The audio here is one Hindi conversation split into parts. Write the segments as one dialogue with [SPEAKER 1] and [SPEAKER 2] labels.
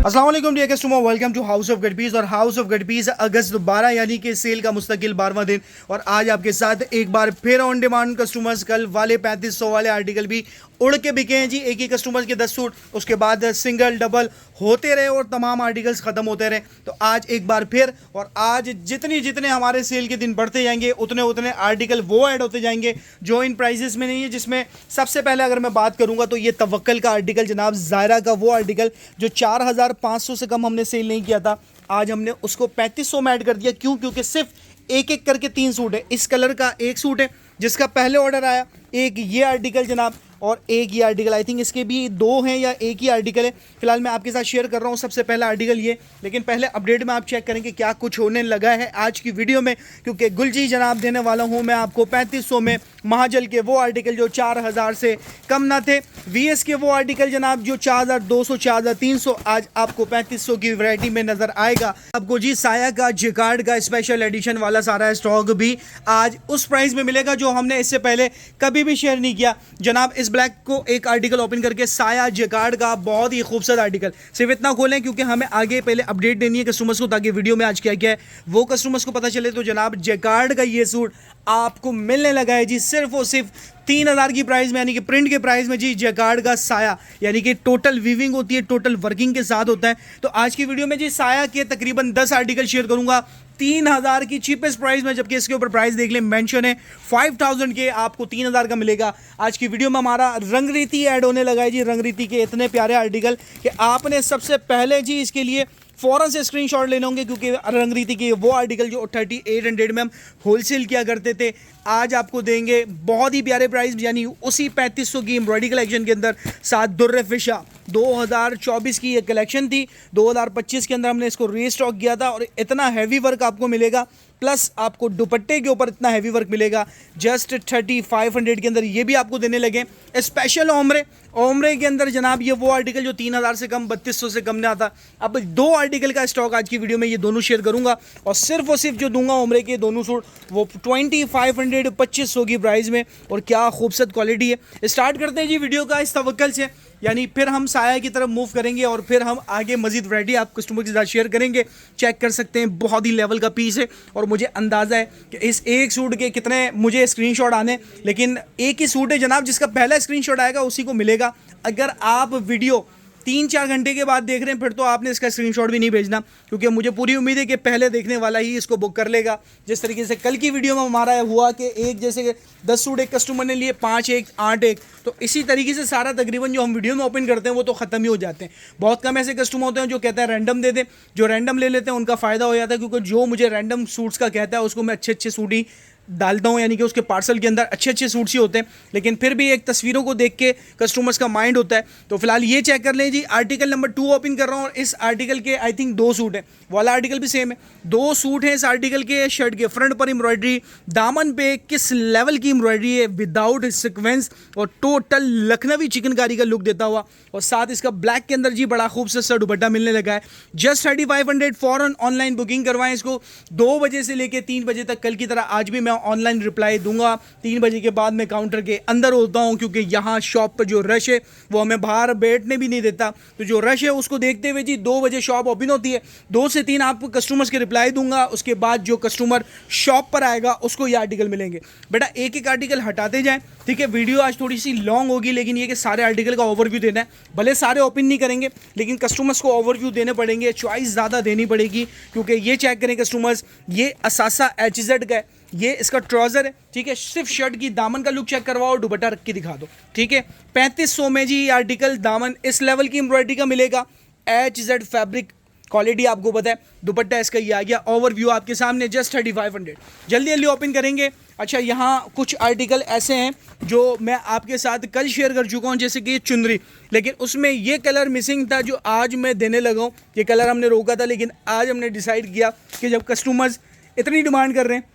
[SPEAKER 1] अस्सलाम वालेकुम dear customer, welcome to House of गडपीस। और हाउस ऑफ गडपीस अगस्त 12 यानी कि सेल का मुस्तकिल 12वां दिन। और आज आपके साथ एक बार फिर ऑन डिमांड कस्टमर्स कल वाले 3500 वाले आर्टिकल भी उड़ के बिके हैं जी। एक ही कस्टमर के 10 सूट, उसके बाद सिंगल डबल होते रहे और तमाम आर्टिकल्स ख़त्म होते रहे। तो आज एक बार फिर, और आज जितने जितने हमारे सेल के दिन बढ़ते जाएंगे उतने उतने आर्टिकल वो ऐड होते जाएंगे जो इन प्राइजेस में नहीं है। जिसमें सबसे पहले अगर मैं बात करूंगा तो ये तवक्कल का आर्टिकल जनाब, ज़ायरा का वो आर्टिकल जो 4500 से कम हमने सेल नहीं किया था, आज हमने उसको 3500 में ऐड कर दिया। क्यों? क्योंकि सिर्फ एक एक करके 3 सूट है। इस कलर का एक सूट है जिसका पहले ऑर्डर आया, एक ये आर्टिकल जनाब, और एक ये आर्टिकल। आई थिंक इसके भी 2 हैं या एक ही आर्टिकल है। फिलहाल मैं आपके साथ शेयर कर रहा हूँ सबसे पहला आर्टिकल ये। लेकिन पहले अपडेट में आप चेक करेंगे क्या कुछ होने लगा है आज की वीडियो में, क्योंकि गुलजी जनाब देने वाला हूँ मैं आपको 3500 में महाजल के वो आर्टिकल जो 4000 से कम ना थे। वीएस के वो आर्टिकल जनाब जो 4200 4300 आज आपको 3500 की वैरायटी में नजर आएगा। आपको जी साया का जिकार्ड का स्पेशल एडिशन वाला सारा स्टॉक भी आज उस प्राइस में मिलेगा जो हमने इससे पहले कभी भी शेयर नहीं किया जनाब। इस ब्लैक को एक आर्टिकल ओपन करके साया जिकार्ड का बहुत ही खूबसूरत आर्टिकल, सिर्फ इतना खोलें क्योंकि हमें आगे पहले अपडेट देनी है कस्टमर्स को, ताकि वीडियो में आज क्या क्या है वो कस्टमर्स को पता चले। तो जनाब जिकार्ड का ये सूट आपको मिलने लगा है जी सिर्फ और सिर्फ 3000 की प्राइस में, यानी कि प्रिंट के प्राइस में जी। जैकार्ड का साया यानी कि टोटल वीविंग होती है, टोटल वर्किंग के साथ होता है। तो आज की वीडियो में जी साया के तकरीबन 10 आर्टिकल शेयर करूंगा 3000 की चीपेस्ट प्राइस में, जबकि इसके ऊपर प्राइस देख लें मेंशन है 5000 के, आपको 3000 का मिलेगा। आज की वीडियो में हमारा रंगरीती ऐड होने लगा है जी। रंगरीती के इतने प्यारे आर्टिकल कि आपने सबसे पहले जी इसके लिए फ़ौरन से स्क्रीनशॉट लेने होंगे, क्योंकि रंगरीती के वो आर्टिकल जो 3800 में हम होलसेल किया करते थे आज आपको देंगे बहुत ही प्यारे प्राइस, यानी उसी 3500 की एम्ब्रॉयडरी कलेक्शन के अंदर। साथ दुर्र फिशा 2024 की ये कलेक्शन थी, 2025 के अंदर हमने इसको रीस्टॉक किया था, और इतना हैवी वर्क आपको मिलेगा, प्लस आपको दुपट्टे के ऊपर इतना हैवी वर्क मिलेगा जस्ट 3500 के अंदर। ये भी आपको देने लगे स्पेशल ओमरे के अंदर जनाब। ये वो आर्टिकल जो 3000 से कम 3200 से कम नहीं आता। अब 2 आर्टिकल का स्टॉक आज की वीडियो में ये दोनों शेयर करूंगा, और सिर्फ जो दूंगा ओमरे के दोनों सूट वो 2500 2500 की प्राइस में, और क्या खूबसूरत क्वालिटी है। स्टार्ट करते हैं जी वीडियो का इस तवक्कल से, यानी फिर हम साया की तरफ मूव करेंगे और फिर हम आगे मजीद वैरायटी आप कस्टमर के साथ शेयर करेंगे। चेक कर सकते हैं बहुत ही लेवल का पीस है, और मुझे अंदाज़ा है कि इस एक सूट के कितने मुझे स्क्रीनशॉट आने, लेकिन एक ही सूट है जनाब जिसका पहला स्क्रीनशॉट आएगा उसी को मिलेगा। अगर आप वीडियो 3-4 घंटे के बाद देख रहे हैं फिर तो आपने इसका स्क्रीनशॉट भी नहीं भेजना, क्योंकि मुझे पूरी उम्मीद है कि पहले देखने वाला ही इसको बुक कर लेगा। जिस तरीके से कल की वीडियो में हमारा हुआ कि एक जैसे 10 सूट एक कस्टमर ने लिए, 5 एक 8 एक, तो इसी तरीके से सारा तकरीबन जो हम वीडियो में ओपन करते हैं वो तो ख़त्म ही हो जाते हैं। बहुत कम ऐसे कस्टमर होते हैं जो कहते हैं रैंडम दे दें, जो रैंडम ले लेते हैं उनका फ़ायदा हो जाता है, क्योंकि जो मुझे रैंडम सूट्स का कहता है उसको मैं अच्छे सूट ही डालता हूँ, यानी कि उसके पार्सल के अंदर अच्छे सूट्स ही होते हैं। लेकिन फिर भी एक तस्वीरों को देख के कस्टमर्स का माइंड होता है। तो फिलहाल ये चेक कर लें जी, आर्टिकल नंबर 2 ओपन कर रहा हूँ, और इस आर्टिकल के आई थिंक 2 सूट है, वाला आर्टिकल भी सेम है। 2 सूट हैं इस आर्टिकल के। शर्ट के फ्रंट पर एम्ब्रॉयडरी, दामन पे किस लेवल की एम्ब्रॉयडरी है विदाउट सिक्वेंस, और टोटल लखनवी चिकनकारी का लुक देता हुआ, और साथ इसका ब्लैक के अंदर जी बड़ा खूबसूरत सा दुपट्टा मिलने लगा है। जस्ट 3500। फ़ौरन ऑनलाइन बुकिंग करवाएं इसको। 2 बजे से लेकर 3 बजे तक कल की तरह आज भी मैं ऑनलाइन रिप्लाई दूंगा। 3 बजे के बाद मैं काउंटर के अंदर होता हूं, क्योंकि यहाँ शॉप पर जो रश है वो हमें बाहर बैठने भी नहीं देता। तो जो रश है उसको देखते हुए जी 2 बजे शॉप ओपन होती है। 2 से 3 आपको कस्टमर्स के रिप्लाई दूंगा, उसके बाद जो कस्टमर शॉप पर आएगा उसको ये आर्टिकल मिलेंगे। बेटा एक एक आर्टिकल हटाते जाएं, ठीक है। वीडियो आज थोड़ी सी लॉन्ग होगी, लेकिन ये कि सारे आर्टिकल का ओवरव्यू देना है। भले सारे ओपन नहीं करेंगे, लेकिन कस्टमर्स को ओवरव्यू देने पड़ेंगे, चॉइस ज़्यादा देनी पड़ेगी। क्योंकि ये चेक करें कस्टमर्स, ये असासा HZ का है, ये इसका ट्राउज़र है, ठीक है। सिर्फ शर्ट की दामन का लुक चेक करवाओ, दुपट्टा रख के दिखा दो, ठीक है। 3500 में जी आर्टिकल दामन इस लेवल की एम्ब्रॉयडरी का मिलेगा। HZ फैब्रिक क्वालिटी आपको पता है। दुपट्टा इसका ये आ गया। ओवरव्यू आपके सामने जस्ट 3500। जल्दी जल्दी ओपन करेंगे। अच्छा, यहाँ कुछ आर्टिकल ऐसे हैं जो मैं आपके साथ कल शेयर कर चुका हूँ, जैसे कि ये चुनरी, लेकिन उसमें ये कलर मिसिंग था जो आज मैं देने लगा हूँ। ये कलर हमने रोका था, लेकिन आज हमने डिसाइड किया कि जब कस्टमर्स इतनी डिमांड कर रहे हैं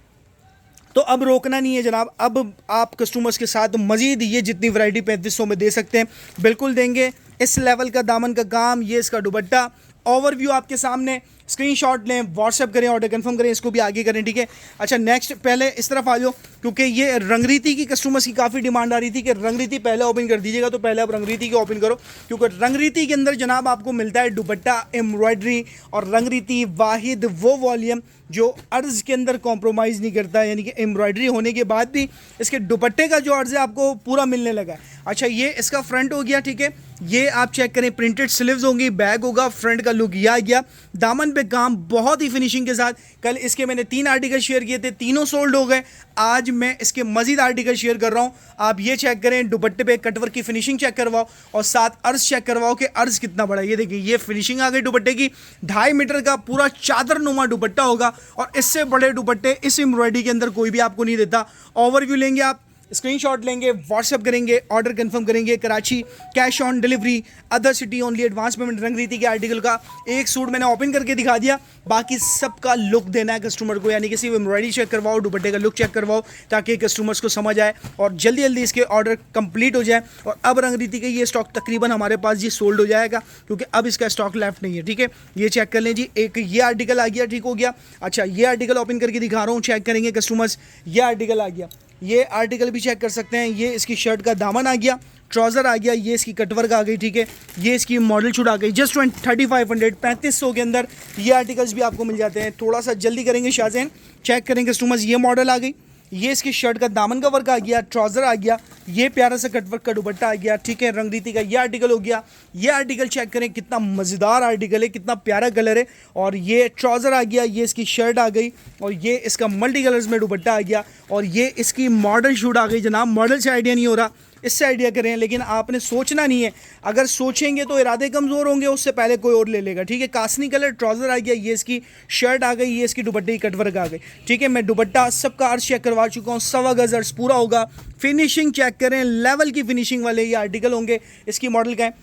[SPEAKER 1] तो अब रोकना नहीं है जनाब। अब आप कस्टमर्स के साथ मज़ीद ये जितनी वैरायटी 3500 में दे सकते हैं बिल्कुल देंगे। इस लेवल का दामन का काम, ये इसका दुपट्टा, ओवरव्यू आपके सामने। स्क्रीनशॉट लें, व्हाट्सएप करें, ऑर्डर कंफर्म करें, इसको भी आगे करें, ठीक है। अच्छा नेक्स्ट, पहले इस तरफ आ जाओ, क्योंकि ये रंगरीती की कस्टमर्स की काफ़ी डिमांड आ रही थी कि रंगरीती पहले ओपन कर दीजिएगा, तो पहले आप रंगरीती की ओपन करो, क्योंकि रंगरीती के अंदर जनाब आपको मिलता है दुपट्टा, एम्ब्रॉयडरी और रंगरीती वाहिद वो वॉल्यूम जो अर्ज़ के अंदर कॉम्प्रोमाइज़ नहीं करता है, यानी कि एम्ब्रॉयडरी होने के बाद भी इसके दुपट्टे का जो अर्ज़ है आपको पूरा मिलने लगा है। अच्छा ये इसका फ्रंट हो गया, ठीक है, ये आप चेक करें, प्रिंटेड स्लीव्स होंगी, बैग होगा, फ्रंट का लुक यह आ गया, दामन पे काम बहुत ही फिनिशिंग के साथ। कल इसके मैंने 3 आर्टिकल शेयर किए थे, तीनों सोल्ड हो गए। आज मैं इसके मजीद आर्टिकल शेयर कर रहा हूँ, आप ये चेक करें, दुपट्टे पे कटवर्क की फिनिशिंग चेक करवाओ और साथ अर्ज चेक करवाओ कि अर्ज कितना बड़ा। ये देखिए, ये फिनिशिंग आ गई दुपट्टे की, 2.5 मीटर का पूरा चादर नुमा दुपट्टा होगा और इससे बड़े दुपट्टे इस एम्ब्रॉयडरी के अंदर कोई भी आपको नहीं देता। ओवरव्यू लेंगे आप, स्क्रीनशॉट लेंगे, व्हाट्सएप करेंगे, ऑर्डर कंफर्म करेंगे, Karachi cash on delivery, other city only, advance payment. रंगरीती के आर्टिकल का एक सूट मैंने ओपन करके दिखा दिया, बाकी सबका लुक देना है कस्टमर को, यानी कि सिर्फ एम्ब्रॉयडरी चेक करवाओ, दुपट्टे का लुक चेक करवाओ, ताकि कस्टमर्स को समझ आए और जल्दी जल्दी इसके ऑर्डर कंप्लीट हो जाए। और अब रंगरीती का ये स्टॉक तकरीबन हमारे पास ये सोल्ड हो जाएगा, क्योंकि अब इसका स्टॉक लेफ्ट नहीं है, ठीक है। ये चेक कर लें जी, एक ये आर्टिकल आ गया, ठीक हो गया। अच्छा ये आर्टिकल ओपन करके दिखा रहा हूँ, चेक करेंगे कस्टमर्स, ये आर्टिकल आ गया, ये आर्टिकल भी चेक कर सकते हैं। ये इसकी शर्ट का दामन आ गया, ट्राउज़र आ गया, ये इसकी कटवर्क आ गई, ठीक है। ये इसकी मॉडल शूट आ गई, जस्ट 3500 3500 के अंदर ये आर्टिकल्स भी आपको मिल जाते हैं। थोड़ा सा जल्दी करेंगे शाहजैन, चेक करेंगे कस्टमर्स, ये मॉडल आ गई, ये इसकी शर्ट का दामन का वर्क आ गया, ट्राउज़र आ गया, ये प्यारा सा कटवर्क का दुपट्टा आ गया, ठीक है। रंगरीती का ये आर्टिकल हो गया, ये आर्टिकल चेक करें, कितना मज़ेदार आर्टिकल है, कितना प्यारा कलर है। और ये ट्राउज़र आ गया, ये इसकी शर्ट आ गई और ये इसका मल्टी कलर्स में दुपट्टा आ गया और ये इसकी मॉडल शूट आ गई। जनाब मॉडल से आइडिया नहीं हो रहा, इससे आइडिया करें, लेकिन आपने सोचना नहीं है, अगर सोचेंगे तो इरादे कमज़ोर होंगे, उससे पहले कोई और ले लेगा, ठीक है। कासनी कलर ट्राउज़र आ गया, ये इसकी शर्ट आ गई, ये इसकी दुपट्टे की कटवर्क आ गई, ठीक है। मैं दुपट्टा सबका अर्ज चेक करवा चुका हूँ, 1.25 गज अर्ज पूरा होगा। फिनिशिंग चेक करें, लेवल की फिनिशिंग वाले ये आर्टिकल होंगे। इसकी मॉडल का है,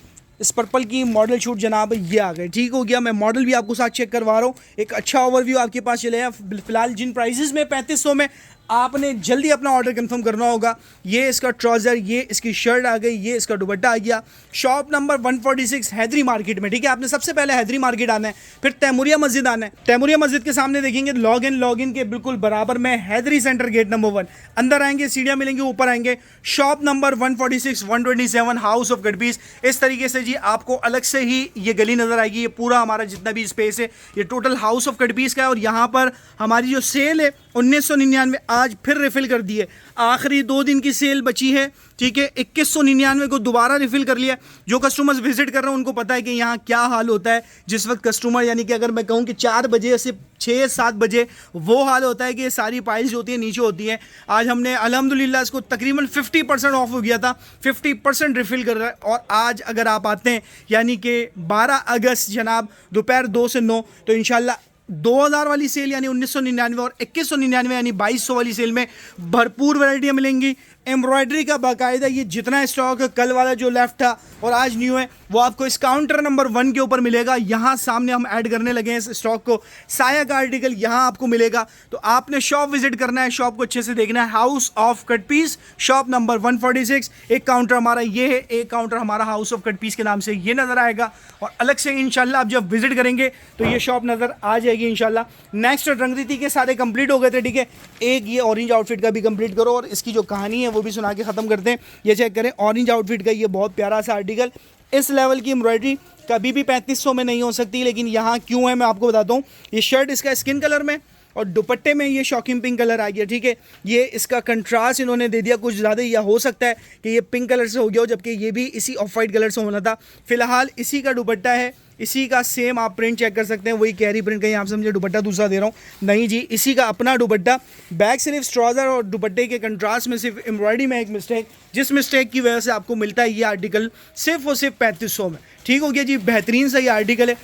[SPEAKER 1] इस पर्पल की मॉडल शूट जनाब ये आ गए, ठीक हो गया। मैं मॉडल भी आपको साथ चेक करवा रहा हूँ, एक अच्छा ओवरव्यू आपके पास चलेगा। फिलहाल जिन प्राइजेस में 3500 में आपने जल्दी अपना ऑर्डर कंफर्म करना होगा। ये इसका ट्राउज़र, ये इसकी शर्ट आ गई, ये इसका दुपट्टा आ गया। शॉप नंबर 146 हैदरी मार्केट में, ठीक है। आपने सबसे पहले हैदरी मार्केट आना है, फिर तैमूरिया मस्जिद आना है। तैमूरिया मस्जिद के सामने देखेंगे लॉग इन के बिल्कुल बराबर में हैदरी सेंटर गेट नंबर 1, अंदर आएंगे, सीढ़ियाँ मिलेंगी, ऊपर आएंगे, shop number 146 127 House of Cut Piece. इस तरीके से जी आपको अलग से ही ये गली नज़र आएगी। ये पूरा हमारा जितना भी स्पेस है ये total House of Cut Piece का है। और यहाँ पर हमारी जो सेल है 1999 आज फिर रिफ़िल कर दी है, आखिरी 2 दिन की सेल बची है, ठीक है। 2199 को दोबारा रिफ़िल कर लिया। जो कस्टमर्स विजिट कर रहे हैं उनको पता है कि यहाँ क्या हाल होता है जिस वक्त कस्टमर, यानी कि अगर मैं कहूँ कि 4 बजे से 6-7 बजे वो हाल होता है कि ये सारी पाइल्स जो होती है नीचे होती हैं। आज हमने अल्हम्दुलिल्लाह इसको तकरीबन 50% ऑफ हो गया था, 50% रिफ़िल कर रहा है। और आज अगर आप आते हैं यानी कि 12 अगस्त जनाब दोपहर 2 से 9, तो इंशाल्लाह 2000 वाली सेल यानी 1999 और 2199 यानी 2200 वाली सेल में भरपूर वैरायटियाँ मिलेंगी। एम्ब्रॉयडरी का बाकायदा ये जितना स्टॉक कल वाला जो लेफ्ट था और आज न्यू है वो आपको इस काउंटर नंबर 1 के ऊपर मिलेगा। यहाँ सामने हम ऐड करने लगे हैं इस स्टॉक को। साया का आर्टिकल यहाँ आपको मिलेगा, तो आपने शॉप विजिट करना है, शॉप को अच्छे से देखना है। House of Cut Piece, shop number 146। एक काउंटर हमारा ये है, एक काउंटर हमारा हाउस ऑफ कट पीस के नाम से ये नज़र आएगा। और अलग से इंशाल्लाह आप जब विजिट करेंगे तो ये शॉप नज़र आ जाएगी इंशाल्लाह। नेक्स्ट रंगरीती के सारे कंप्लीट हो गए थे, ठीक है। एक ये ऑरेंज आउटफिट का भी कंप्लीट करो और इसकी जो कहानी है वो भी सुना के ख़त्म करते हैं। ये चेक करें, ऑरेंज आउटफिट का ये बहुत प्यारा सा आर्टिकल। इस लेवल की एम्ब्रॉयडरी कभी भी 3500 में नहीं हो सकती, लेकिन यहाँ क्यों है मैं आपको बताता हूँ। ये शर्ट इसका स्किन कलर में और दुपट्टे में ये शॉकिंग पिंक कलर आ गया, ठीक है। ये इसका कंट्रास्ट इन्होंने दे दिया कुछ ज़्यादा, या हो सकता है कि ये पिंक कलर से हो गया हो, जबकि ये भी इसी ऑफ वाइट कलर से होना था। फिलहाल इसी का दुपट्टा है, इसी का सेम आप प्रिंट चेक कर सकते हैं, वही कैरी प्रिंट। कहीं आप समझे दुपट्टा दूसरा दे रहा हूँ, नहीं जी, इसी का अपना दुपट्टा। बैक सिर्फ ट्राउज़र और दुपट्टे के कंट्रास्ट में सिर्फ एम्ब्रॉयडरी में एक मिस्टेक, जिस मिस्टेक की वजह से आपको मिलता है ये आर्टिकल सिर्फ और सिर्फ 3500 में, ठीक हो गया जी। बेहतरीन सा ये आर्टिकल है,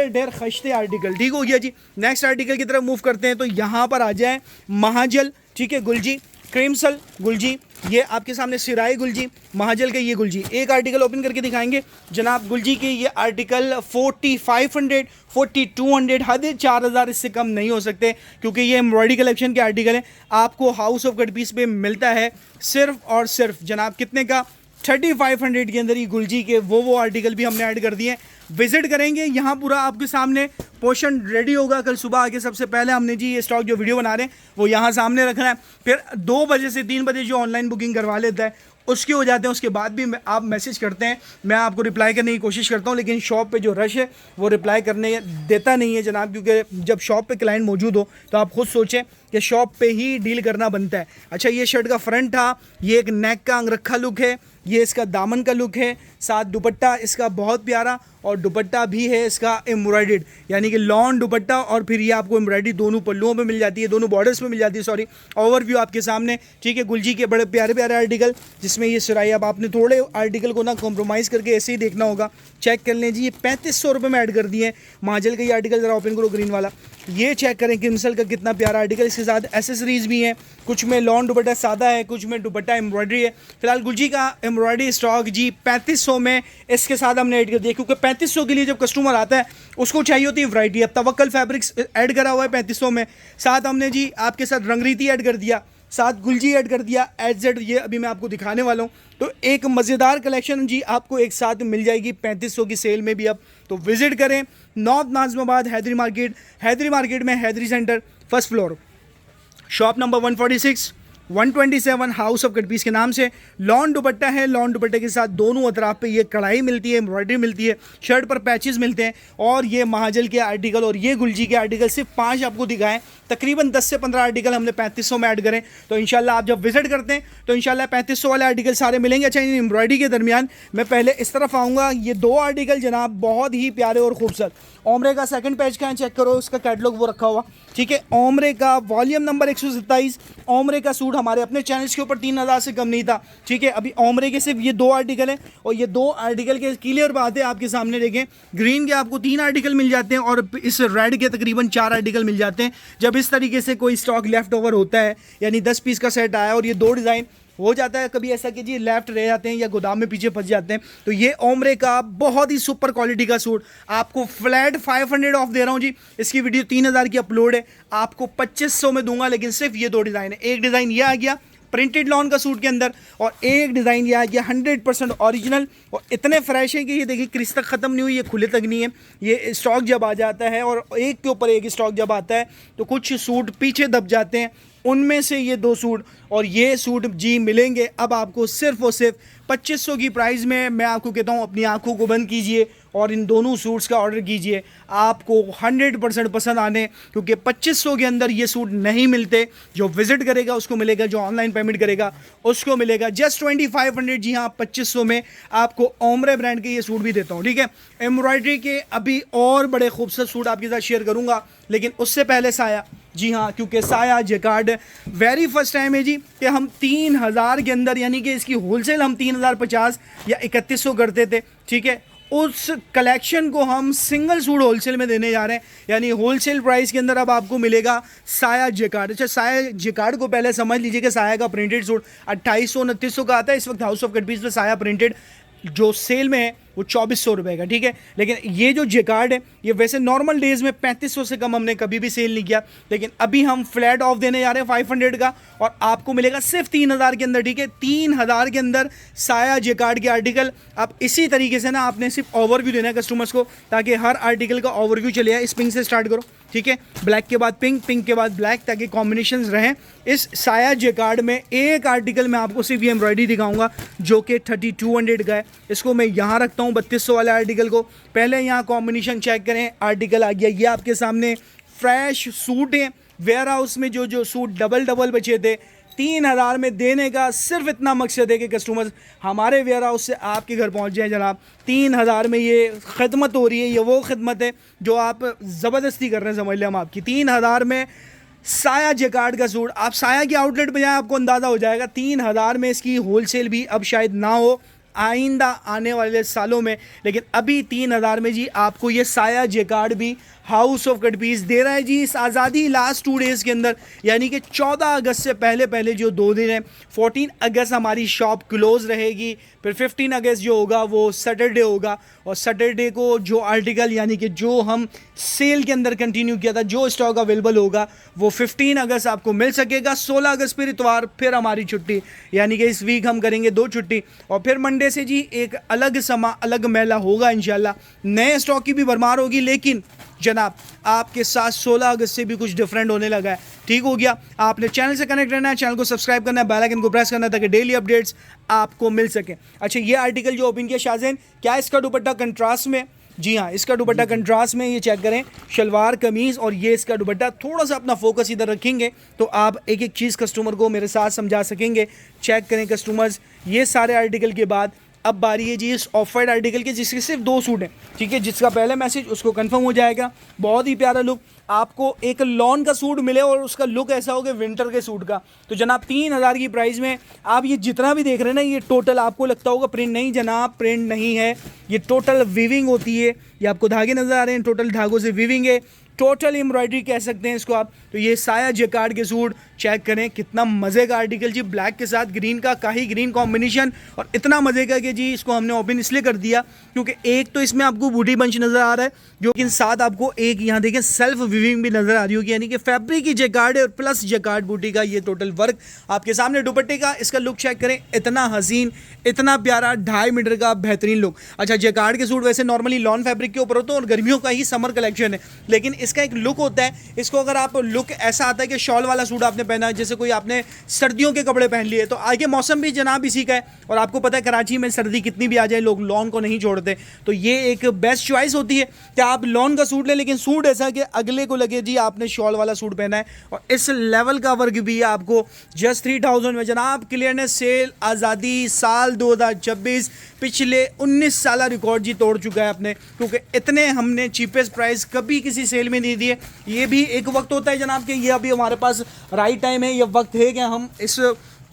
[SPEAKER 1] ढेर खश्ते आर्टिकल, ठीक हो गया जी। नेक्स्ट आर्टिकल की तरफ मूव करते हैं, तो यहाँ पर आ जाए महाजल, ठीक है, गुलजी, क्रीमसल गुलजी, ये आपके सामने सिराई गुलजी, महाजल के ये गुलजी। एक आर्टिकल ओपन करके दिखाएंगे जनाब गुलजी के। ये आर्टिकल 4500 4200 हद 4000 इससे कम नहीं हो सकते, क्योंकि ये एम्ब्रॉयडरी कलेक्शन के आर्टिकल हैं। आपको हाउस ऑफ कट पीस पे मिलता है सिर्फ और सिर्फ जनाब कितने का, 3500 के अंदर ये गुलजी के वो आर्टिकल भी हमने ऐड कर दिए हैं। विजिट करेंगे, यहाँ पूरा आपके सामने पोर्शन रेडी होगा। कल सुबह आके सबसे पहले हमने जी ये स्टॉक जो वीडियो बना रहे हैं वो यहाँ सामने रखना है। फिर 2 बजे से 3 बजे जो ऑनलाइन बुकिंग करवा लेता है उसके हो जाते हैं। उसके बाद भी आप मैसेज करते हैं, मैं आपको रिप्लाई करने की कोशिश करता हूँ, लेकिन शॉप पे जो रश है वो रिप्लाई करने देता नहीं है जनाब, क्योंकि जब शॉप पे क्लाइंट मौजूद हो तो आप खुद सोचें कि शॉप पे ही डील करना बनता है। अच्छा, ये शर्ट का फ्रंट था, ये एक नेक का अंगरखा लुक है, ये इसका दामन का लुक है, साथ दुपट्टा इसका बहुत प्यारा, और दुपट्टा भी है इसका एम्ब्रॉयडर्ड, यानी कि लॉन दुपट्टा, और फिर ये आपको एम्ब्रॉयडरी दोनों पल्लुओं पे मिल जाती है, दोनों बॉर्डर्स पे मिल जाती है। सॉरी, ओवरव्यू आपके सामने, ठीक है। गुलजी के बड़े प्यारे प्यारे आर्टिकल जिसमें ये सिराई, अब आपने थोड़े आर्टिकल को ना कॉम्प्रोमाइज़ करके ऐसे ही देखना होगा, चेक कर लें जी। ये 3500 रुपये में ऐड कर दिए हैं। माजल का ये आर्टिकल ज़रा ओपन करो, ग्रीन वाला, ये चेक करें क्रिम्सल का कितना प्यारा आर्टिकल। इसके साथ एसेसरीज भी हैं, कुछ में लॉन दुपट्टा सादा है, कुछ में दुपट्टा एम्ब्रॉयडरी है। फिलहाल गुलजी का एम्ब्रॉयडरी स्टॉक जी 3500 में इसके साथ हमने ऐड कर दिया, क्योंकि 3500 के लिए जब कस्टमर आता है उसको चाहिए होती है वैरायटी। अब तवक्कल फैब्रिक्स ऐड करा हुआ है 3500 में, साथ हमने जी आपके साथ रंगरीती ऐड कर दिया, साथ गुलजी ऐड कर दिया, एच ये अभी मैं आपको दिखाने वाला हूँ। तो एक मज़ेदार कलेक्शन जी आपको एक साथ मिल जाएगी 3500 की सेल में भी। अब तो विज़िट करें नॉर्थ नाज़िमाबाद हैदरी मार्केट में Hyderi centre, first floor, shop number 146 127 House of Cut Piece के नाम से। लॉन दुपट्टा है, लॉन दुपट्टे के साथ दोनों अतराफ पे ये कढ़ाई मिलती है, एम्ब्रॉयडरी मिलती है, शर्ट पर पैचेस मिलते हैं। और ये महाजल के आर्टिकल और ये गुलजी के आर्टिकल सिर्फ 5 आपको दिखाएं, तकरीबन 10 से 15 आर्टिकल हमने 3500 में ऐड करें। तो इंशाल्लाह आप जब विजिट करते हैं तो इंशाल्लाह 3500 वाले आर्टिकल सारे मिलेंगे। अच्छा, इन एम्ब्रॉयडरी के दरमियान मैं पहले इस तरफ आऊँगा, ये 2 आर्टिकल जनाब बहुत ही प्यारे और खूबसूरत। ओमरे का सेकंड पेज का है, चेक करो, उसका कैटलॉग वो रखा हुआ, ठीक है। ओमरे का वॉल्यूम नंबर 127, ओमरे का सूट हमारे अपने चैनल्स के ऊपर 3000 से कम नहीं था, ठीक है। अभी ओमरे के सिर्फ ये 2 आर्टिकल हैं, और ये 2 आर्टिकल के क्लियर बात है आपके सामने देखें। ग्रीन के आपको 3 आर्टिकल मिल जाते हैं और इस रेड के तकरीबन 4 आर्टिकल मिल जाते हैं। जब इस तरीके से कोई स्टॉक लेफ्ट ओवर होता है, यानी 10 पीस का सेट आया और ये 2 डिज़ाइन हो जाता है कभी ऐसा कि जी लेफ्ट रह जाते हैं या गोदाम में पीछे फंस जाते हैं, तो ये ओमरे का बहुत ही सुपर क्वालिटी का सूट आपको फ्लैट 500 ऑफ दे रहा हूँ जी। इसकी वीडियो 3000 की अपलोड है, आपको 2500 में दूंगा, लेकिन सिर्फ ये 2 डिज़ाइन है। एक डिज़ाइन ये आ गया प्रिंटेड लॉन का सूट के अंदर, और एक डिज़ाइन ये आ गया 100% ओरिजिनल, और इतने फ्रेश है कि ये देखिए क्रिस तक ख़त्म नहीं हुई, ये खुले तक नहीं है। ये स्टॉक जब आ जाता है और एक के ऊपर एक स्टॉक जब आता है तो कुछ सूट पीछे दब जाते हैं, उनमें से ये 2 सूट और ये सूट जी मिलेंगे अब आपको सिर्फ और सिर्फ 2500 की प्राइस में। मैं आपको कहता हूँ अपनी आंखों को बंद कीजिए और इन दोनों सूट्स का ऑर्डर कीजिए, आपको 100% पसंद आने, क्योंकि 2500 के अंदर ये सूट नहीं मिलते। जो विजिट करेगा उसको मिलेगा, जो ऑनलाइन पेमेंट करेगा उसको मिलेगा जस्ट 2500। जी हाँ, 2500 में आपको ओमरे ब्रांड के ये सूट भी देता हूँ, ठीक है। एम्ब्रॉयडरी के अभी और बड़े खूबसूरत सूट आपके साथ शेयर करूँगा, लेकिन उससे पहले साया, जी हाँ, क्योंकि साया जैकार्ड वेरी फर्स्ट टाइम है जी कि हम 3000 के अंदर, यानी कि इसकी होलसेल हम 3050 या 3100 करते थे, ठीक है। उस कलेक्शन को हम सिंगल सूट होलसेल में देने जा रहे हैं, यानी होलसेल प्राइस के अंदर अब आपको मिलेगा साया जैकार्ड। अच्छा, साया जैकार्ड को पहले समझ लीजिए कि साया का प्रिंटेड सूट 2800-2900 का आता है इस वक्त हाउस ऑफ कट पीस में। साया प्रिंटेड जो सेल में है वो 2400 रुपये का, ठीक है। लेकिन ये जो जैकार्ड है ये वैसे नॉर्मल डेज़ में 3500 से कम हमने कभी भी सेल नहीं किया, लेकिन अभी हम फ्लैट ऑफ देने जा रहे हैं 500 का, और आपको मिलेगा सिर्फ 3000 के अंदर, ठीक है। 3000 के अंदर साया जैकार्ड के आर्टिकल। अब इसी तरीके से ना आपने सिर्फ ओवरव्यू देना है कस्टमर्स को, ताकि हर आर्टिकल का ओवरव्यू चले जाए। इस पिंक से स्टार्ट करो, ठीक है, ब्लैक के बाद पिंक, पिंक के बाद ब्लैक, ताकि कॉम्बिनेशन रहें। इस साया जैकार्ड में एक आर्टिकल मैं आपको सिर्फ ये एम्ब्रॉयडरी दिखाऊंगा जो कि 3200 का है। इसको मैं यहाँ रखता हूँ 3200 वाले आर्टिकल को। पहले यहाँ कॉम्बिनेशन चेक करें, आर्टिकल आ गया ये आपके सामने। फ्रेश सूट है, वेयर हाउस में जो सूट डबल बचे थे 3000 में देने का सिर्फ इतना मकसद है कि कस्टमर्स हमारे वेयर हाउस से आपके घर पहुंच जाए जनाब। 3000 में ये खिदमत हो रही है, ये वो खिदमत है जो आप ज़बरदस्ती कर रहे हैं, समझ लें हम आपकी। 3000 में साया जैकार्ड का सूट, आप साया की आउटलेट पे जाए आपको अंदाज़ा हो जाएगा। 3000 में इसकी होलसेल भी अब शायद ना हो आइंदा आने वाले सालों में, लेकिन अभी 3000 में जी आपको ये साया जैकार्ड भी हाउस ऑफ कट पीस दे रहा है जी इस आज़ादी लास्ट 2 डेज़ के अंदर, यानी कि 14 अगस्त से पहले जो 2 दिन है, 14 अगस्त हमारी शॉप क्लोज रहेगी, फिर 15 अगस्त जो होगा वो सैटरडे होगा, और सैटरडे को जो आर्टिकल यानी कि जो हम सेल के अंदर कंटिन्यू किया था, जो स्टॉक अवेलेबल होगा वो 15 अगस्त आपको मिल सकेगा। 16 अगस्त फिर इतवार फिर हमारी छुट्टी, यानी कि इस वीक हम करेंगे 2 छुट्टी, और फिर मंडे से जी एक अलग समा अलग मेला होगा इंशाल्लाह, नए स्टॉक की भी भरमार होगी। लेकिन जनाब आपके साथ 16 अगस्त से भी कुछ डिफरेंट होने लगा है, ठीक हो गया। आपने चैनल से कनेक्ट रहना है, चैनल को सब्सक्राइब करना है, बेल आइकन को प्रेस करना है ताकि डेली अपडेट्स आपको मिल सके। अच्छा, ये आर्टिकल जो ओपन किया शाहजैन, क्या इसका दुपट्टा कंट्रास्ट में? जी हाँ, इसका दुपट्टा कंट्रास्ट में, ये चेक करें, शलवार कमीज़ और ये इसका दुपट्टा। थोड़ा सा अपना फोकस इधर रखेंगे तो आप एक एक चीज़ कस्टमर को मेरे साथ समझा सकेंगे। चेक करें कस्टमर्स, ये सारे आर्टिकल के बाद अब बारी है जी इस ऑफ वाइट आर्टिकल के, जिसके सिर्फ 2 सूट हैं, ठीक है। जिसका पहला मैसेज उसको कंफर्म हो जाएगा। बहुत ही प्यारा लुक, आपको एक लॉन का सूट मिले और उसका लुक ऐसा हो कि विंटर के सूट का। तो जनाब 3000 की प्राइस में आप ये जितना भी देख रहे हैं ना, ये टोटल आपको लगता होगा प्रिंट, नहीं जनाब प्रिंट नहीं है, ये टोटल वीविंग होती है। ये आपको धागे नज़र आ रहे हैं, टोटल धागों से वीविंग है, टोटल एम्ब्रॉयडरी कह सकते हैं इसको आप। तो ये साया जैकार्ड के सूट चेक करें, कितना मज़े का आर्टिकल जी, ब्लैक के साथ ग्रीन का काही ग्रीन कॉम्बिनेशन, और इतना मज़े का कि जी इसको हमने ओपन इसलिए कर दिया क्योंकि एक तो इसमें आपको बूटी बंच नज़र आ रहा है, जो कि साथ आपको एक यहाँ देखें सेल्फ वीविंग भी नज़र आ रही होगी, यानी कि फैब्रिक की जैकार्ड है और प्लस जैकार्ड बूटी का ये टोटल वर्क आपके सामने। दुपट्टे का इसका लुक चेक करें, इतना हसीन, इतना प्यारा, 2.5 मीटर का बेहतरीन लुक। अच्छा, जैकार्ड के सूट वैसे नॉर्मली लॉन फैब्रिक के ऊपर होते हैं और गर्मियों का ही समर कलेक्शन है, लेकिन इसका एक लुक होता है। इसको अगर आप लुक ऐसा आता है कि शॉल वाला सूट आपने पहना, जैसे कोई आपने सर्दियों के कपड़े पहन लिए, तो आगे मौसम भी जनाब इसी का है, और आपको पता है कराची में सर्दी कितनी भी आ जाए लोग लॉन को नहीं छोड़ते, तो ये एक बेस्ट चॉइस होती है कि आप लॉन का सूट लें, लेकिन सूट ऐसा कि अगले को लगे जी आपने शॉल वाला सूट पहना है। और इस लेवल का वर्क भी है आपको जस्ट 3000 में जनाब। क्लियरनेस सेल आज़ादी साल 2026 पिछले 19 साल रिकॉर्ड जी तोड़ चुका है अपने, क्योंकि इतने हमने चीपेस्ट प्राइस कभी किसी सेल में नहीं दिए। ये भी एक वक्त होता है जनाब कि ये अभी हमारे पास राइट टाइम है, ये वक्त है कि हम इस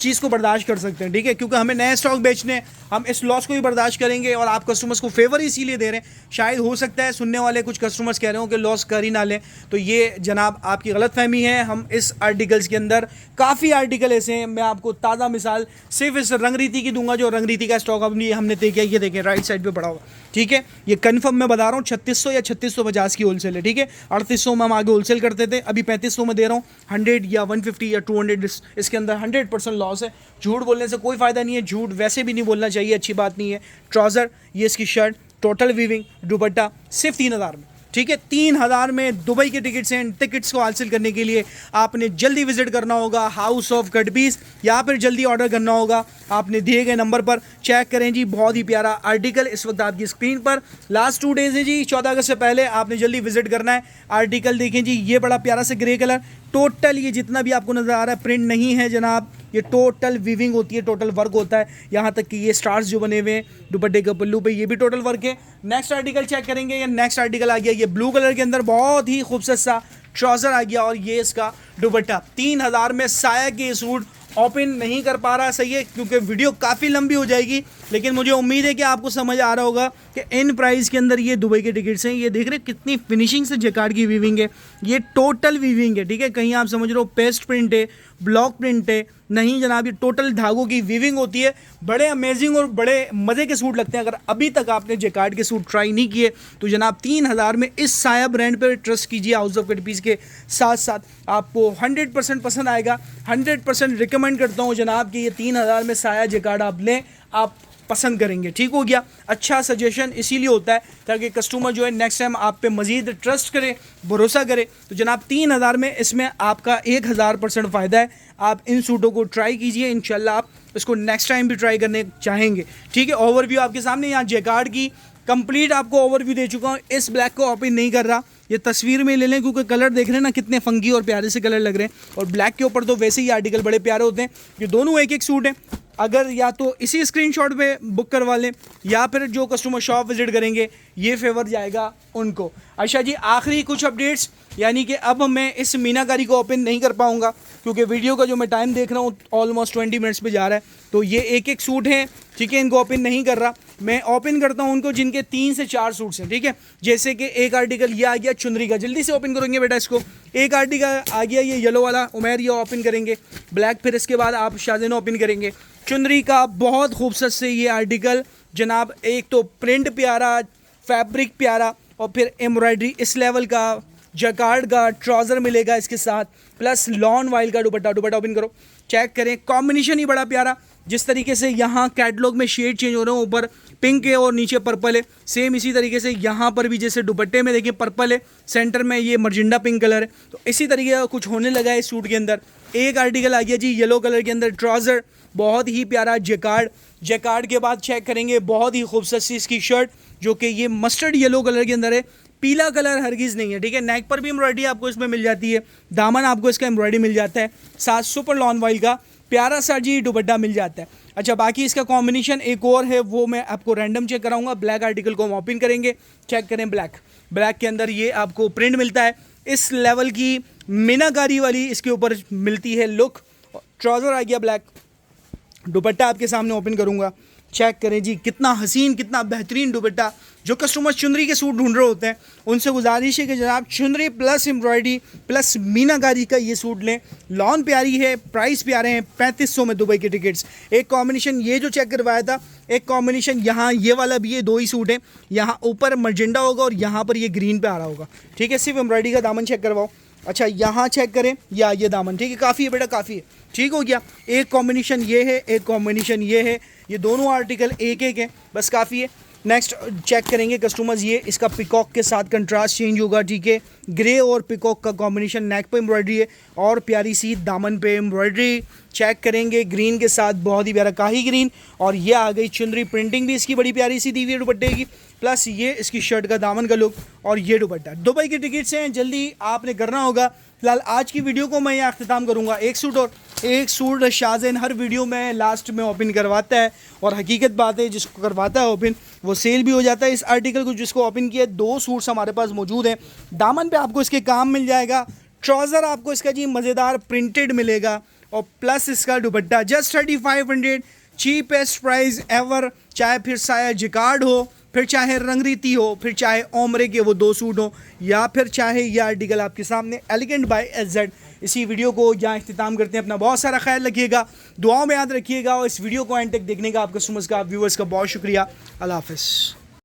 [SPEAKER 1] चीज़ को बर्दाश्त कर सकते हैं, ठीक है, क्योंकि हमें नए स्टॉक बेचने, हम इस लॉस को भी बर्दाश्त करेंगे और आप कस्टमर्स को फेवर इसीलिए दे रहे हैं। शायद हो सकता है सुनने वाले कुछ कस्टमर्स कह रहे हो कि लॉस कर ही ना लें, तो ये जनाब आपकी गलतफहमी है। हम इस आर्टिकल्स के अंदर काफ़ी आर्टिकल ऐसे हैं, मैं आपको ताज़ा मिसाल सिर्फ इस रंगरीति की दूंगा, जो रंगरीति का स्टॉक अपनी हमने देखा, ये देखें राइट साइड पर पड़ा हुआ, ठीक है, ये कन्फर्म मैं बता रहा हूँ 3600 या 3650 की होलसेल है, ठीक है। 3800 में हम आगे होलसेल करते थे, अभी 3500 में दे रहा हूँ। 100 या 150 या 200 इसके अंदर 100% लॉस है। झूठ बोलने से कोई फ़ायदा नहीं है, झूठ वैसे भी नहीं बोलना चाहिए, अच्छी बात नहीं है। ट्राउज़र, ये इसकी शर्ट, टोटल वीविंग, दुपट्टा सिर्फ 3000 में, ठीक है। 3000 में दुबई के टिकट्स हैं। टिकट्स को हासिल करने के लिए आपने जल्दी विजिट करना होगा हाउस ऑफ कट पीस, या फिर जल्दी ऑर्डर करना होगा आपने दिए गए नंबर पर। चेक करें जी, बहुत ही प्यारा आर्टिकल इस वक्त आपकी स्क्रीन पर। लास्ट 2 डेज़ है जी, 14 अगस्त से पहले आपने जल्दी विजिट करना है। आर्टिकल देखें जी, ये बड़ा प्यारा से ग्रे कलर, टोटल ये जितना भी आपको नज़र आ रहा है प्रिंट नहीं है जनाब, ये टोटल वीविंग होती है, टोटल वर्क होता है। यहाँ तक कि ये स्टार्स जो बने हुए हैं दुपट्टे के पल्लू पे, ये भी टोटल वर्क है। नेक्स्ट आर्टिकल चेक करेंगे, ये नेक्स्ट आर्टिकल आ गया, ये ब्लू कलर के अंदर बहुत ही खूबसूरत सा ट्राउज़र आ गया, और ये इसका दुपट्टा। 3000 में साया के सूट ओपन नहीं कर पा रहा, सही है, क्योंकि वीडियो काफ़ी लंबी हो जाएगी, लेकिन मुझे उम्मीद है कि आपको समझ आ रहा होगा कि इन प्राइस के अंदर ये दुबई के टिकट्स हैं। ये देख रहे हैं कितनी फिनिशिंग से जैकार्ड की वीविंग है, ये टोटल वीविंग है, ठीक है। कहीं आप समझ रहे हो पेस्ट प्रिंट है, ब्लॉक प्रिंट है, नहीं जनाब, ये टोटल धागों की वीविंग होती है। बड़े अमेजिंग और बड़े मज़े के सूट लगते हैं। अगर अभी तक आपने जैकार्ड के सूट ट्राई नहीं किए तो जनाब 3000 में इस साया ब्रांड पर ट्रस्ट कीजिए। हाउस ऑफ कट पीस के साथ साथ आपको 100% पसंद आएगा। 100% रिकमेंड करता हूँ जनाब कि ये 3000 में साया जैकार्ड आप लें, आप पसंद करेंगे, ठीक हो गया। अच्छा सजेशन इसीलिए होता है ताकि कस्टमर जो है नेक्स्ट टाइम आप पे मज़ीद ट्रस्ट करे, भरोसा करे। तो जनाब 3000 में इसमें आपका 1000% फ़ायदा है। आप इन सूटों को ट्राई कीजिए, इंशाल्लाह आप इसको नेक्स्ट टाइम भी ट्राई करने चाहेंगे, ठीक है। ओवरव्यू आपके सामने, यहाँ जैकार्ड की कंप्लीट आपको ओवरव्यू दे चुका हूँ। इस ब्लैक को ओपन नहीं कर रहा, ये तस्वीर में ले लें, क्योंकि कलर देख रहे हैं ना कितने फंकी और प्यारे से कलर लग रहे हैं, और ब्लैक के ऊपर तो वैसे ही आर्टिकल बड़े प्यारे होते हैं। ये दोनों एक एक सूट हैं। अगर या तो इसी स्क्रीनशॉट पे बुक करवा लें, या फिर जो कस्टमर शॉप विजिट करेंगे ये फेवर जाएगा उनको। अच्छा जी, आखिरी कुछ अपडेट्स, यानी कि अब मैं इस मीनाकारी को ओपन नहीं कर पाऊँगा क्योंकि वीडियो का जो मैं टाइम देख रहा हूँ ऑलमोस्ट 20 मिनट्स पे जा रहा है। तो ये एक एक सूट हैं, ठीक है, इनको ओपन नहीं कर रहा। मैं ओपन करता हूँ उनको जिनके 3 से 4 सूट्स हैं, ठीक है। जैसे कि एक आर्टिकल ये आ गया चुनरी का, जल्दी से ओपन करेंगे बेटा इसको। एक आर्टिकल आ गया ये येलो वाला, उमर ये ओपन करेंगे। ब्लैक फिर इसके बाद आप शाहजैन ओपन करेंगे। चुनरी का बहुत खूबसूरत से ये आर्टिकल जनाब, एक तो प्रिंट प्यारा, फैब्रिक प्यारा, और फिर एम्ब्रॉयडरी इस लेवल का, जकार्ड का ट्राउज़र मिलेगा इसके साथ, प्लस लॉन वाइल का दुपट्टा। दुपट्टा ओपन करो, चेक करें, कॉम्बिनेशन ही बड़ा प्यारा। जिस तरीके से यहाँ कैटलॉग में शेड चेंज हो रहे हैं, ऊपर पिंक है और नीचे पर्पल है, सेम इसी तरीके से यहाँ पर भी जैसे दुपट्टे में देखिए पर्पल है, सेंटर में ये मर्जिंडा पिंक कलर है, तो इसी तरीके का कुछ होने लगा है इस सूट के अंदर। एक आर्टिकल आ गया जी येलो कलर के अंदर ट्राउज़र, बहुत ही प्यारा जकार्ड। जकार्ड के बाद चेक करेंगे बहुत ही खूबसूरत सी इसकी शर्ट, जो कि ये मस्टर्ड येलो कलर के अंदर है, पीला कलर हरगिज़ नहीं है, ठीक है। नेक पर भी एम्ब्रॉयडरी आपको इसमें मिल जाती है, दामन आपको इसका एम्ब्रॉयडरी मिल जाता है, साथ सुपर लॉन वाइल का प्यारा सा जी दुपट्टा मिल जाता है। अच्छा, बाकी इसका कॉम्बिनेशन एक और है, वो मैं आपको रैंडम चेक कराऊंगा। ब्लैक आर्टिकल को हम ओपन करेंगे, चेक करें ब्लैक के अंदर ये आपको प्रिंट मिलता है, इस लेवल की मीनाकारी वाली इसके ऊपर मिलती है लुक। ट्राउज़र आ गया ब्लैक, दुपट्टा आपके सामने ओपन करूंगा, चेक करें जी कितना हसीन, कितना बेहतरीन दुपट्टा। जो कस्टमर्स चुनरी के सूट ढूंढ रहे होते हैं उनसे गुजारिश है कि जनाब चुनरी प्लस एम्ब्रॉयडरी प्लस मीनाकारी का ये सूट लें। लॉन प्यारी है, प्राइस प्यारे हैं, 3500 में दुबई के टिकट्स। एक कॉम्बिनेशन ये जो चेक करवाया था, एक कॉम्बिनेशन यहाँ ये वाला भी है, 2 ही सूट हैं, यहाँ ऊपर मर्जेंडा होगा और यहाँ पर ये ग्रीन पे आ रहा होगा, ठीक है। सिर्फ एम्ब्रॉयडरी का दामन चेक करवाओ। अच्छा, यहाँ चेक करें, या ये दामन, ठीक है, काफ़ी है बेटा, काफ़ी है, ठीक हो गया। एक कॉम्बिनेशन ये है, एक कॉम्बिनेशन ये है, ये दोनों आर्टिकल एक एक है, बस काफ़ी है। नेक्स्ट चेक करेंगे कस्टमर्स, ये इसका पिकॉक के साथ कंट्रास्ट चेंज होगा, ठीक है। ग्रे और पिकॉक का कॉम्बिनेशन, नेक पे एम्ब्रॉयडरी है और प्यारी सी दामन पे एम्ब्रॉयडरी। चेक करेंगे ग्रीन के साथ बहुत ही प्यारा काही ग्रीन, और ये आ गई चुनरी, प्रिंटिंग भी इसकी बड़ी प्यारी सी दी हुई है दुपट्टे की, प्लस ये इसकी शर्ट का दामन का लुक और ये दुपट्टा। दुबई के टिकट्स हैं, जल्दी आपने करना होगा। फिलहाल आज की वीडियो को मैं यहाँ अख्तिताम करूँगा। एक सूट शाहजैन हर वीडियो में लास्ट में ओपन करवाता है, और हकीकत बात है जिसको करवाता है ओपन वो सेल भी हो जाता है। इस आर्टिकल को जिसको ओपन किया, 2 सूट्स हमारे पास मौजूद हैं। दामन पे आपको इसके काम मिल जाएगा, ट्राउज़र आपको इसका जी मज़ेदार प्रिंटेड मिलेगा, और प्लस इसका दुपट्टा जस्ट 3500, चीपेस्ट प्राइस एवर। चाहे फिर साया जिकार्ड हो, फिर चाहे रंगरीती हो, फिर चाहे ओमरे के वो 2 सूट हो, या फिर चाहे ये आर्टिकल आपके सामने एलिगेंट बाय एज़ेड। इसी वीडियो को यहाँ इख्तिताम करते हैं। अपना बहुत सारा ख्याल रखिएगा, दुआओं में याद रखिएगा, और इस वीडियो को एंड तक देखने का आपका व्यूअर्स का बहुत शुक्रिया। अल्लाह हाफ़िज़।